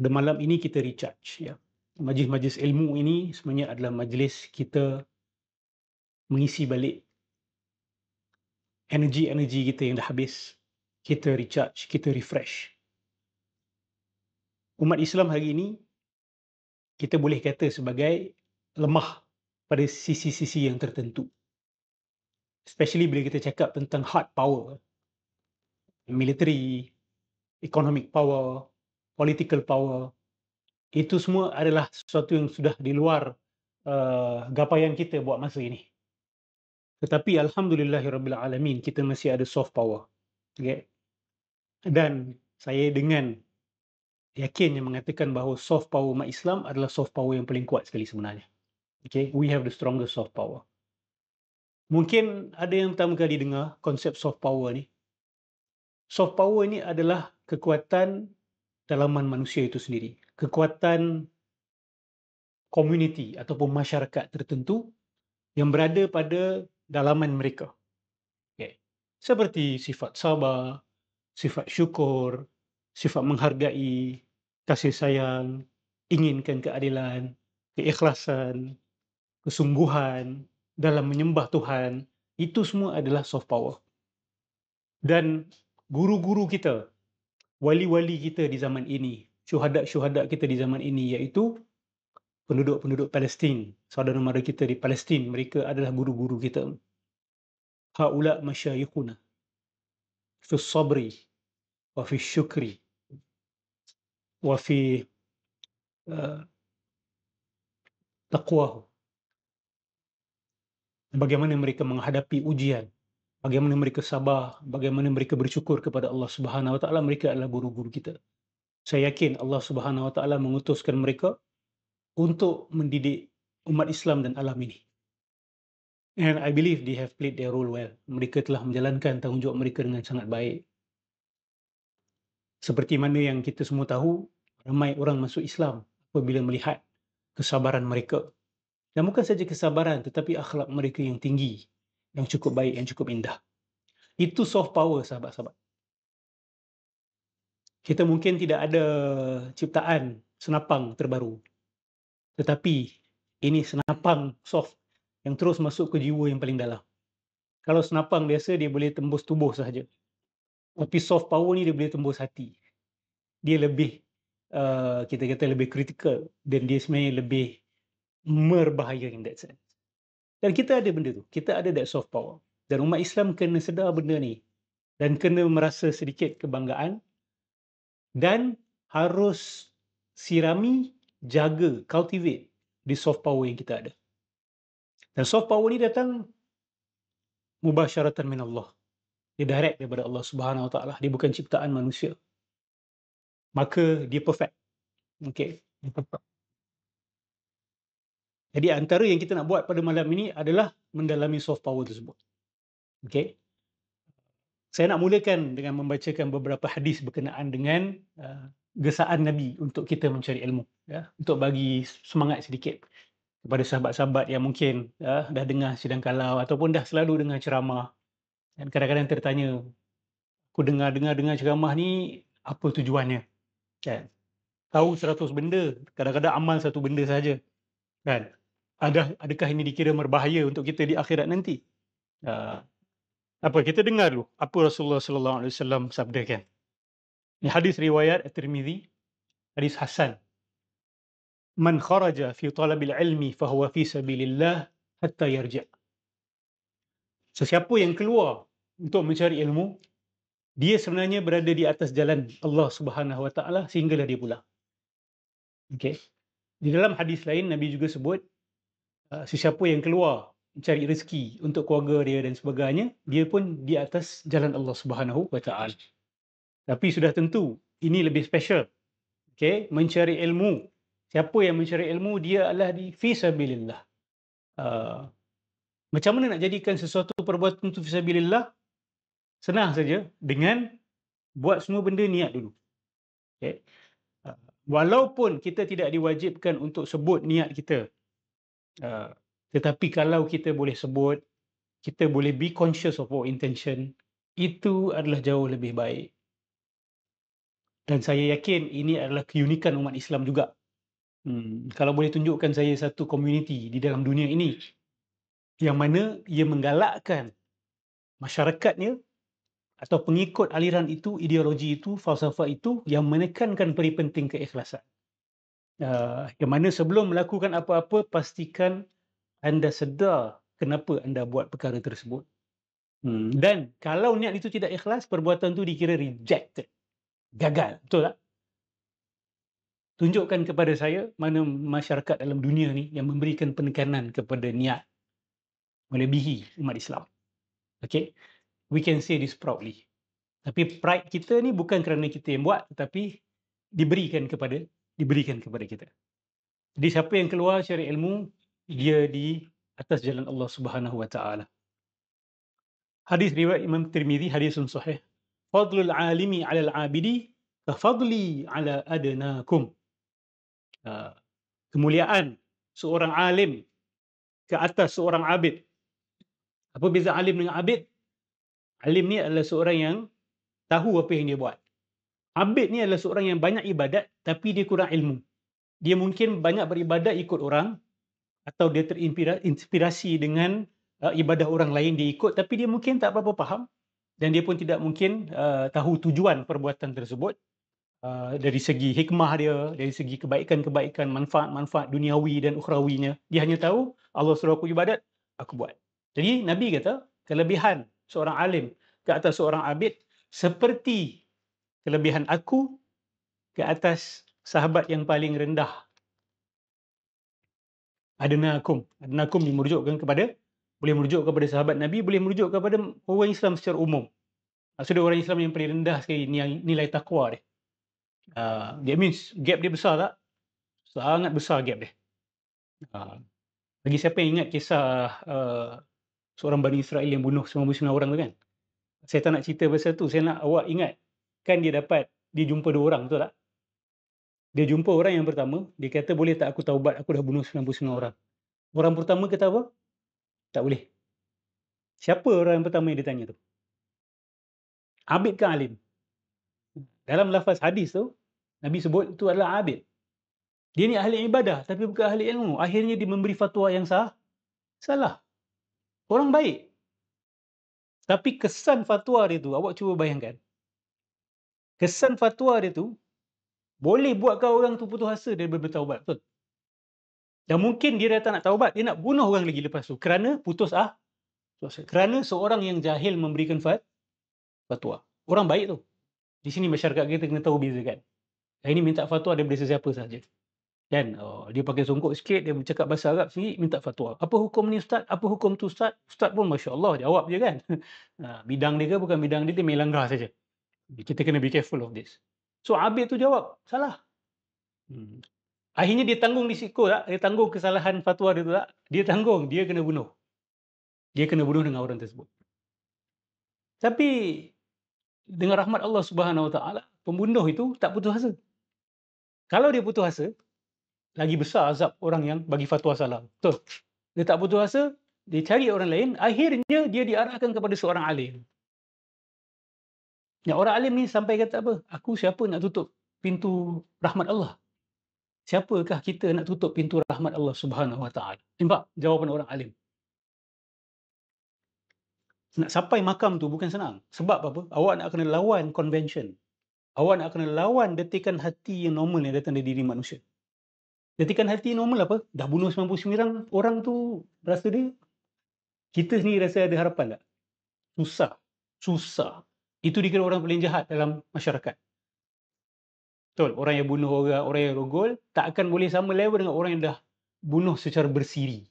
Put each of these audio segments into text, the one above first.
Pada malam ini kita recharge, ya. Majlis-majlis ilmu ini sebenarnya adalah majlis kita mengisi balik energi-energi kita yang dah habis. Kita recharge, kita refresh. Umat Islam hari ini, kita boleh kata sebagai lemah pada sisi-sisi yang tertentu. Especially bila kita cakap tentang hard power, military, economic power, political power, itu semua adalah sesuatu yang sudah di luar gapaian kita buat masa ini. Tetapi alhamdulillahirabbil alamin, kita masih ada soft power. Okay? Dan saya dengan yakin yang mengatakan bahawa soft power umat Islam adalah soft power yang paling kuat sekali sebenarnya. Okay? We have the strongest soft power. Mungkin ada yang pertama kali dengar konsep soft power ni. Soft power ni adalah kekuatan dalaman manusia itu sendiri. Kekuatan community ataupun masyarakat tertentu yang berada pada dalaman mereka. Okay. Seperti sifat sabar, sifat syukur, sifat menghargai, kasih sayang, inginkan keadilan, keikhlasan, kesungguhan dalam menyembah Tuhan, itu semua adalah soft power. Dan guru-guru kita, wali-wali kita di zaman ini, syuhada-syuhada kita di zaman ini, iaitu penduduk-penduduk Palestin, saudara mara kita di Palestin, mereka adalah guru-guru kita. Haula masyayikhuna fi sabri wa fi syukri wa fi taqwahu. Bagaimana mereka menghadapi ujian, bagaimana mereka sabar, bagaimana mereka bersyukur kepada Allah Subhanahu Wa Taala, mereka adalah guru-guru kita. Saya yakin Allah Subhanahu Wa Taala mengutuskan mereka untuk mendidik umat Islam dan alam ini. And I believe they have played their role well. Mereka telah menjalankan tanggungjawab mereka dengan sangat baik. Seperti mana yang kita semua tahu, ramai orang masuk Islam apabila melihat kesabaran mereka. Dan bukan saja kesabaran, tetapi akhlak mereka yang tinggi, yang cukup baik, yang cukup indah. Itu soft power, sahabat-sahabat. Kita mungkin tidak ada ciptaan senapang terbaru. Tetapi ini senapang soft yang terus masuk ke jiwa yang paling dalam. Kalau senapang biasa, dia boleh tembus tubuh sahaja. Tapi soft power ni dia boleh tembus hati. Dia lebih, kita kata lebih kritikal, dan dia sebenarnya lebih berbahaya in that sense. Dan kita ada benda tu. Kita ada that soft power. Dan umat Islam kena sedar benda ni. Dan kena merasa sedikit kebanggaan. Dan harus sirami, jaga, cultivate di soft power yang kita ada. Dan soft power ni datang mubasyaratan min Allah. Dia direct daripada Allah Subhanahu Wa Taala. Dia bukan ciptaan manusia. Maka dia perfect. Okay. Dia perfect. Jadi antara yang kita nak buat pada malam ini adalah mendalami soft power tersebut. Okay. Saya nak mulakan dengan membacakan beberapa hadis berkenaan dengan gesaan Nabi untuk kita mencari ilmu. Ya, untuk bagi semangat sedikit kepada sahabat-sahabat yang mungkin dah dengar sidang kalau ataupun dah selalu dengar ceramah. Dan kadang-kadang tertanya, aku dengar ceramah ni, apa tujuannya? Kan? Tahu 100 benda, kadang-kadang amal satu benda saja. Kan? Adakah ini dikira berbahaya untuk kita di akhirat nanti? Apa kita dengar dulu apa Rasulullah sallallahu alaihi wasallam sabdakan. Ini hadis riwayat At-Tirmizi, hadis hasan. Man kharaja fi talabil ilmi fahuwa fi sabilillah hatta yarji'. Sesiapa yang keluar untuk mencari ilmu, dia sebenarnya berada di atas jalan Allah Subhanahu Wa Taala sehinggalah dia pulang. Okey. Di dalam hadis lain Nabi juga sebut sesiapa yang keluar mencari rezeki untuk keluarga dia dan sebagainya, dia pun di atas jalan Allah Subhanahu Wa Taala. Tapi sudah tentu ini lebih special. Okey, mencari ilmu. Siapa yang mencari ilmu, dia adalah di fi sabilillah. Macam mana nak jadikan sesuatu perbuatan itu fi sabilillah? Senang saja, dengan buat semua benda niat dulu. Okay. Walaupun kita tidak diwajibkan untuk sebut niat kita, tetapi kalau kita boleh sebut, kita boleh be conscious of our intention, itu adalah jauh lebih baik. Dan saya yakin ini adalah keunikan umat Islam juga. Kalau boleh tunjukkan saya satu komuniti di dalam dunia ini yang mana ia menggalakkan masyarakatnya atau pengikut aliran itu, ideologi itu, falsafah itu yang menekankan peri penting keikhlasan. Yang mana sebelum melakukan apa-apa, pastikan anda sedar kenapa anda buat perkara tersebut. Dan kalau niat itu tidak ikhlas, perbuatan itu dikira rejected, gagal. Betul tak? Tunjukkan kepada saya mana masyarakat dalam dunia ni yang memberikan penekanan kepada niat melebihi umat Islam. Okay? We can say this proudly. Tapi pride kita ni bukan kerana kita yang buat, tetapi diberikan kepada kita. Jadi siapa yang keluar cari ilmu, dia di atas jalan Allah Subhanahu Wa Taala. Hadis riwayat Imam Tirmizi, hadisun sahih. Fadlul alimi 'alal 'abidi ka fadli 'ala adnakum. Kemuliaan seorang alim ke atas seorang abid. Apa beza alim dengan abid? Alim ni adalah seorang yang tahu apa yang dia buat. Abid ni adalah seorang yang banyak ibadat tapi dia kurang ilmu. Dia mungkin banyak beribadat ikut orang atau dia terinspirasi dengan ibadah orang lain dia ikut, tapi dia mungkin tak apa-apa faham dan dia pun tidak mungkin tahu tujuan perbuatan tersebut dari segi hikmah dia, dari segi kebaikan-kebaikan, manfaat-manfaat duniawi dan ukhrawinya. Dia hanya tahu Allah suruh aku ibadat, aku buat. Jadi Nabi kata kelebihan seorang alim ke atas seorang abid seperti kelebihan aku ke atas sahabat yang paling rendah. Adnakum ni boleh merujuk kepada sahabat Nabi, boleh merujuk kepada orang Islam secara umum. Maksudnya orang Islam yang paling rendah sekali nilai takwa dia. That means gap dia besar tak? Sangat besar gap dia. Bagi siapa yang ingat kisah seorang Bani Israel yang bunuh 99 orang tu kan? Saya tak nak cerita pasal tu, saya nak awak ingat. Kan dia jumpa 2 orang, betul tak? Dia jumpa orang yang pertama, dia kata boleh tak aku taubat, aku dah bunuh 99 orang. Orang pertama kata apa? Tak boleh. Siapa orang yang pertama yang dia tanya tu? Abid ke alim? Dalam lafaz hadis tu, Nabi sebut itu adalah abid. Dia ni ahli ibadah tapi bukan ahli ilmu. Akhirnya dia memberi fatwa yang salah. Orang baik. Tapi kesan fatwa dia tu, awak cuba bayangkan. Kesan fatwa dia tu, boleh buatkan orang tu putus asa dia bertaubat. Betul? Dan mungkin dia dah tak nak taubat, dia nak bunuh orang lagi lepas tu. Kerana putus asa. Kerana seorang yang jahil memberikan fatwa. Orang baik tu. Di sini masyarakat kita kena tahu bezakan. Yang ini minta fatwa daripada sesiapa sahaja. Kan? Dia pakai songkok sikit, dia bercakap bahasa Arab sikit, minta fatwa. Apa hukum ni ustaz? Apa hukum tu ustaz? Ustaz pun Masya Allah jawab je kan. Bidang dia ke bukan bidang dia, dia main langgar saja. Kita kena be careful of this. So Abid tu jawab, salah. Akhirnya dia tanggung risiko tak? Dia tanggung kesalahan fatwa dia tu tak? Dia tanggung, dia kena bunuh. Dia kena bunuh dengan orang tersebut. Tapi dengan rahmat Allah Subhanahu Wa Taala, pembunuh itu tak putus asa. Kalau dia putus asa, lagi besar azab orang yang bagi fatwa salah. Betul. Dia tak putus asa, dia cari orang lain, akhirnya dia diarahkan kepada seorang alim. Ya, orang alim ni sampai kata apa? Aku siapa nak tutup pintu rahmat Allah? Siapakah kita nak tutup pintu rahmat Allah Subhanahu Wa Taala? Nampak jawapan orang alim. Nak sampai makam tu bukan senang. Sebab apa? Awak nak kena lawan convention. Awak nak kena lawan detikan hati yang normal yang datang dari diri manusia. Detikan hati normal apa? Dah bunuh 99 orang tu, rasa dia, kita sendiri rasa ada harapan tak? Susah. Itu dikira orang paling jahat dalam masyarakat. Betul, orang yang bunuh orang yang rogol, tak akan boleh sama level dengan orang yang dah bunuh secara bersiri.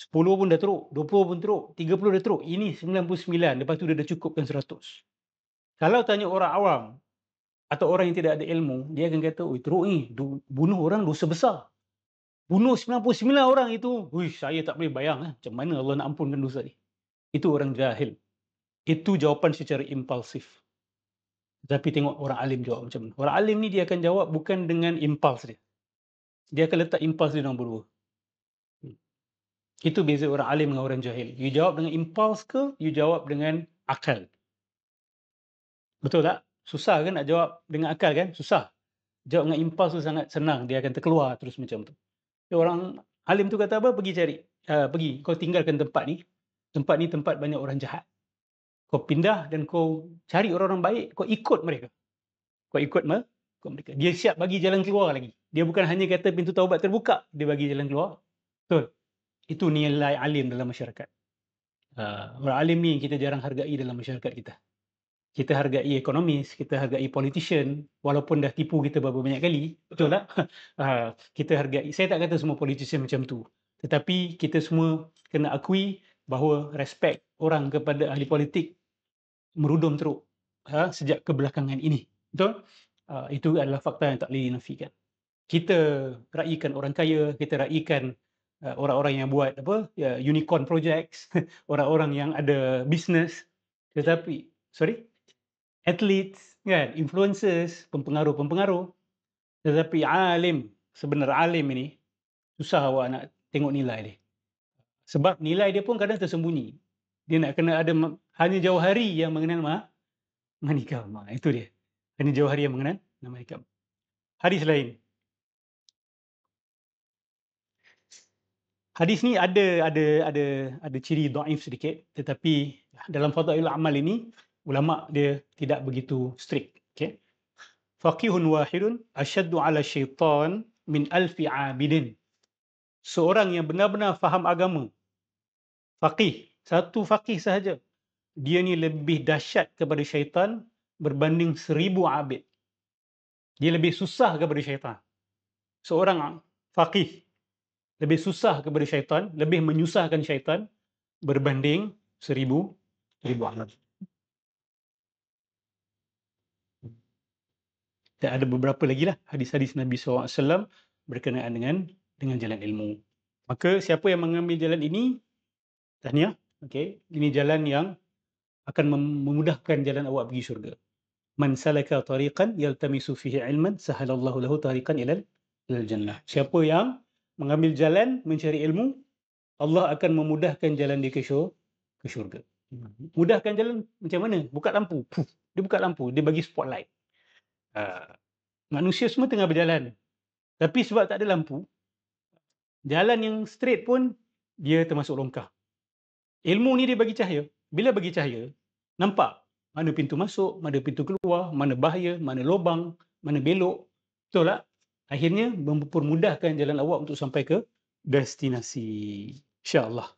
10 pun dah teruk, 20 pun teruk, 30 dah teruk. Ini 99, lepas tu dia dah cukupkan 100. Kalau tanya orang awam, atau orang yang tidak ada ilmu, dia akan kata, oi teruk ni, bunuh orang dosa besar. Bunuh 99 orang itu, saya tak boleh bayang macam mana Allah nak ampunkan dosa ni. Itu orang jahil. Itu jawapan secara impulsif. Tapi tengok orang alim jawab macam mana. Orang alim ni dia akan jawab bukan dengan impuls dia. Dia akan letak impuls dia nombor 2. Itu beza orang alim dengan orang jahil. You jawab dengan impuls ke, you jawab dengan akal. Betul tak? Susah kan nak jawab dengan akal kan? Susah. Jawab dengan impuls tu sangat senang, dia akan terkeluar terus macam tu. Orang alim tu kata apa? Pergi cari, pergi, kau tinggalkan tempat ni tempat banyak orang jahat. Kau pindah dan kau cari orang-orang baik, kau ikut mereka. Kau ikut mereka. Dia siap bagi jalan keluar lagi. Dia bukan hanya kata pintu taubat terbuka, dia bagi jalan keluar. Betul. Itu nilai alim dalam masyarakat. Orang alim ni kita jarang hargai dalam masyarakat kita. Kita hargai ekonomis, kita hargai politician, walaupun dah tipu kita berapa banyak kali, betul tak? Kita hargai. Saya tak kata semua politician macam tu. Tetapi kita semua kena akui bahawa respect orang kepada ahli politik merudum teruk sejak kebelakangan ini. Betul? Itu adalah fakta yang tak boleh dinafikan. Kita raikan orang kaya, kita raikan orang-orang yang buat unicorn projects, orang-orang yang ada bisnes, tetapi athletes kan, influencers, pempengaruh-pempengaruh, tetapi sebenarnya alim ini susah awak nak tengok nilai dia. Sebab nilai dia pun kadang tersembunyi. Dia nak kena ada hanya Jauhari yang mengenal Manikam. Itu dia. Hanya Jauhari yang mengenal Manikam. Hadis lain. Hadis ni ada ciri dhaif sedikit, tetapi dalam Fadailul Amal ini ulama dia tidak begitu strict. Okey. Faqihun wahidun asyaddu 'ala syaitan min alfi 'abidin. Seorang yang benar-benar faham agama, faqih, satu faqih sahaja, dia ni lebih dahsyat kepada syaitan berbanding 1000 abid. Dia lebih susah kepada syaitan. Seorang faqih lebih susah kepada syaitan, lebih menyusahkan syaitan berbanding 1000 abid. Dan ada beberapa lagi lah hadis-hadis Nabi SAW berkenaan dengan jalan ilmu. Maka siapa yang mengambil jalan ini, tahniah. Okay. Ini jalan yang akan memudahkan jalan awak pergi syurga. Man salaka tariqan yaltamisu fihi ilman sahalallahu lahu tariqan ilal jannah. Siapa yang mengambil jalan mencari ilmu, Allah akan memudahkan jalan dia ke syurga. Mudahkan jalan macam mana? Buka lampu. Dia buka lampu, dia bagi spotlight. Manusia semua tengah berjalan, tapi sebab tak ada lampu, jalan yang straight pun dia termasuk longkang. Ilmu ni dia bagi cahaya. Bila bagi cahaya, nampak mana pintu masuk, mana pintu keluar, mana bahaya, mana lubang, mana belok. Betul tak? Akhirnya mempermudahkan jalan awak untuk sampai ke destinasi. InsyaAllah.